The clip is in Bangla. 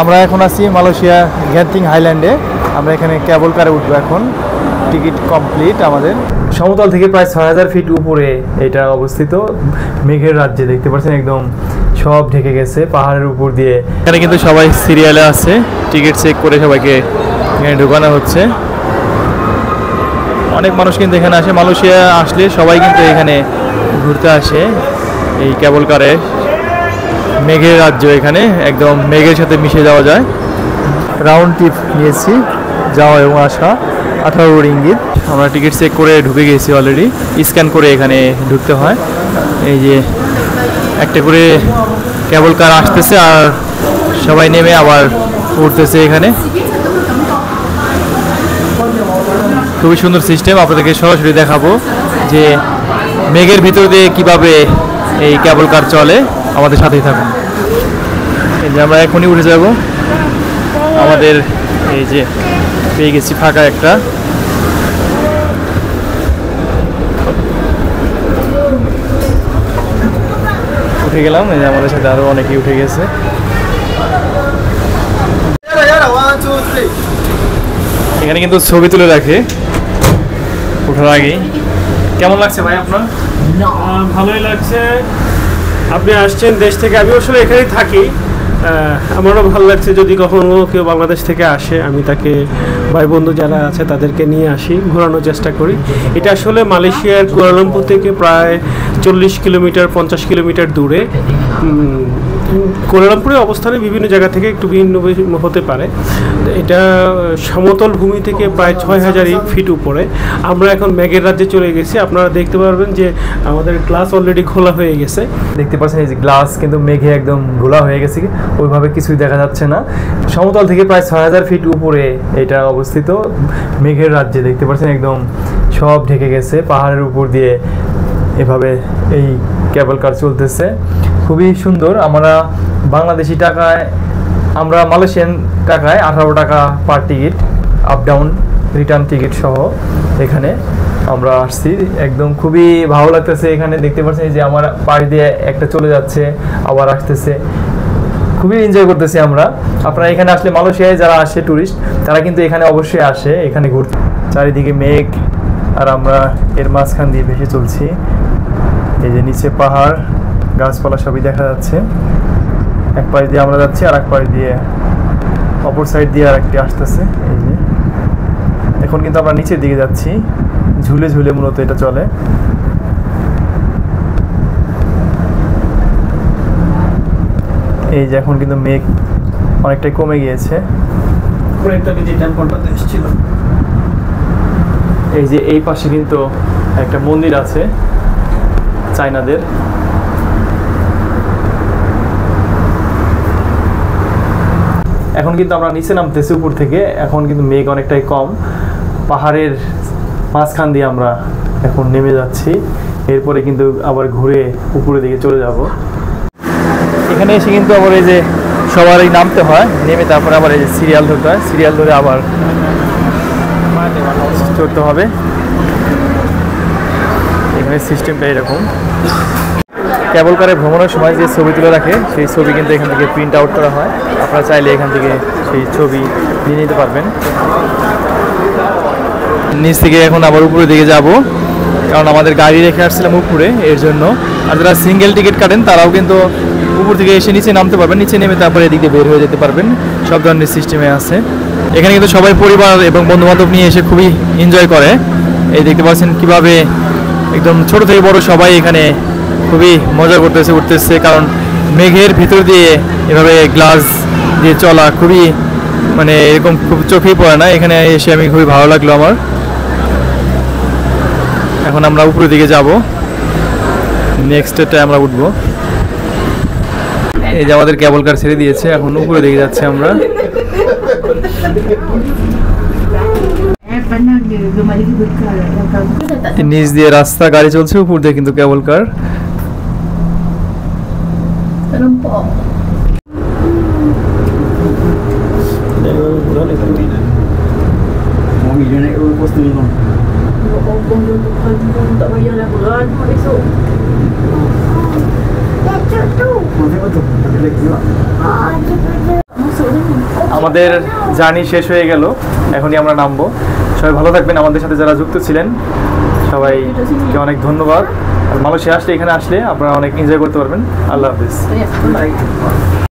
আমরা এখন আছি মালয়েশিয়া গ্যান্টিং হাইল্যান্ডে। আমরা এখানে কেবল কারে উঠবো এখন। টিকিট কমপ্লিট আমাদের। সমতল থেকে প্রায় 6000 ফিট উপরে এটা অবস্থিত। মেঘের রাজ্যে দেখতে পাচ্ছেন একদম সব ঢেকে গেছে পাহাড়ের উপর দিয়ে। এখানে কিন্তু সবাই সিরিয়ালে আছে, টিকিট চেক করে সবাইকে এখানে ঢোকানো হচ্ছে। অনেক মানুষ কিন্তু এখানে আসে, মালয়েশিয়া আসলে সবাই কিন্তু এখানে ঘুরতে আসে এই কেবল কারে। মেঘের রাজ্য, এখানে একদম মেঘের সাথে মিশে যাওয়া যায়। রাউন্ড ট্রিপ নিয়েছি, যাওয়া এবং আসা 18 রিঙ্গিত। আমরা টিকিট চেক করে ঢুকে গেছি অলরেডি। স্ক্যান করে এখানে ঢুকতে হয়। এই যে একটা করে কেবল কার আসতেছে আর সবাই নেমে আবার উঠতেছে এখানে। খুবই সুন্দর সিস্টেম, আপনাদেরকে সরাসরি দেখাবো যে মেঘের ভিতর দিয়ে কীভাবে এই কেবল কার চলে। আমাদের সাথেই থাকুন। এই যে আমরা এখনই উঠে যাব। আমাদের এই যে পেয়ে গেছি ফাঁকা একটা। উঠে গেলাম। এই যে আমাদের সাথে আরো অনেকেই উঠে গেছে। এখানে কিন্তু ছবি তুলে রাখে ওঠার আগেই। কেমন লাগছে ভাই আপনার? ভালোই লাগছে। আপনি আসছেন দেশ থেকে, আমি আসলে এখানেই থাকি। আমারও ভালো লাগছে। যদি কখনো কেউ বাংলাদেশ থেকে আসে, আমি তাকে ভাই বন্ধু যারা আছে তাদেরকে নিয়ে আসি, ঘোরানোর চেষ্টা করি। এটা আসলে মালয়েশিয়ার কুয়ালালামপুর থেকে প্রায় 40 কিলোমিটার 50 কিলোমিটার দূরে। কুয়ালালামপুরের অবস্থানে বিভিন্ন জায়গা থেকে একটু ভিন্ন হতে পারে। এটা সমতল ভূমি থেকে প্রায় 6000 ফিট উপরে। আমরা এখন মেঘের রাজ্যে চলে গেছি। আপনারা দেখতে পারবেন যে আমাদের গ্লাস অলরেডি খোলা হয়ে গেছে। দেখতে পাচ্ছেন এই যে গ্লাস কিন্তু মেঘে একদম ঘোলা হয়ে গেছে, ওইভাবে কিছুই দেখা যাচ্ছে না। সমতল থেকে প্রায় 6000 ফিট উপরে এটা অবস্থিত। মেঘের রাজ্যে দেখতে পাচ্ছেন একদম সব ঢেকে গেছে পাহাড়ের উপর দিয়ে। এভাবে এই কেবল কার চলতেছে, খুবই সুন্দর। আমরা বাংলাদেশি টাকায়, আমরা মালয়েশিয়ান টাকায় 18 টাকা per ticket, up down return ticket সহ এখানে আমরা আসছি। একদম খুবই ভালো লাগতেছে। এখানে দেখতে পাচ্ছেন যে আমার পাশ দিয়ে একটা চলে যাচ্ছে আবার আসতেছে, খুবই এনজয় করতেছি আমরা। আপনারা এখানে আসলে, মালয়েশিয়ায় যারা আসে ট্যুরিস্ট, তারা কিন্তু এখানে অবশ্যই আসে এখানে ঘুরতে। চারিদিকে মেঘ আর আমরা এর মাঝখান দিয়ে ভেসে চলছি। এই যে নিচে পাহাড়, গাছপালা সবই দেখা যাচ্ছে। এক পাশ দিয়ে আমরা যাচ্ছি আর এক পাশ দিয়ে অপর সাইড দিয়ে আর একটি আসতেছে। এই যে এখন কিন্তু আমরা নিচের দিকে যাচ্ছি, ঝুলে ঝুলে মূলত এটা চলে। এই যে এখন কিন্তু মেঘ অনেকটাই কমে গিয়েছে। এই যে এই পাশে কিন্তু একটা মন্দির আছে চায়নাদের। এখন কিন্তু আমরা নিচে নামতেছি উপর থেকে। এখন কিন্তু মেঘ অনেকটাই কম। পাহাড়ের মাঝখান দিয়ে আমরা এখন নেমে যাচ্ছি। এরপরে কিন্তু আবার ঘুরে উপরের দিকে চলে যাব। এখানে এসে কিন্তু আবার এই যে সবারই নামতে হয়, নেমে তারপরে আবার এই যে সিরিয়াল ধরতে হয়। সিরিয়াল ধরে আবার চড়তে হবে। এখানে সিস্টেমটা এরকম। কেবল কারে ভ্রমণের সময় যে ছবি তুলে রাখে, সেই ছবি কিন্তু এখান থেকে প্রিন্ট আউট করা হয়। আপনারা চাইলে এখান থেকে সেই ছবি নিয়ে নিতে পারবেন। নিচ থেকে এখন আবার উপরের দিকে যাব, কারণ আমাদের গাড়ি রেখে আসছিলাম উপরে, এর জন্য। আর যারা সিঙ্গেল টিকিট কাটেন তারাও কিন্তু উপর থেকে এসে নিচে নামতে পারবেন, নিচে নেমে তারপরে এদিকে বের হয়ে যেতে পারবেন। সব ধরনের সিস্টেমে আছে এখানে। কিন্তু সবাই পরিবার এবং বন্ধুবান্ধব নিয়ে এসে খুবই এনজয় করে। এই দেখতে পাচ্ছেন কীভাবে একদম ছোট থেকে বড় সবাই এখানে খুবই মজা করতেছে, উঠতেছে। কারণ মেঘের ভিতর দিয়ে এভাবে গ্লাস দিয়ে চলা খুবই, মানে এরকম খুব চোখেই পড়ে না। এখানে এসে আমি খুবই ভালো লাগলো আমার। এখন আমরা উপরের দিকে যাব, নেক্সট এটায় আমরা উঠবো। এই যে আমাদের কেবল কার ছেড়ে দিয়েছে, এখন উপরে দিকে যাচ্ছি আমরা। নিচ দিয়ে রাস্তা, গাড়ি চলছে, উপর দিয়ে কিন্তু কেবল কার। আমাদের জার্নি শেষ হয়ে গেল, এখনই আমরা নামবো। সবাই ভালো থাকবেন, আমাদের সাথে যারা যুক্ত ছিলেন সবাইকে অনেক ধন্যবাদ। আর মালয়েশিয়া আসলে, এখানে আসলে আপনারা অনেক এনজয় করতে পারবেন। আল্লাহ হাফিজ।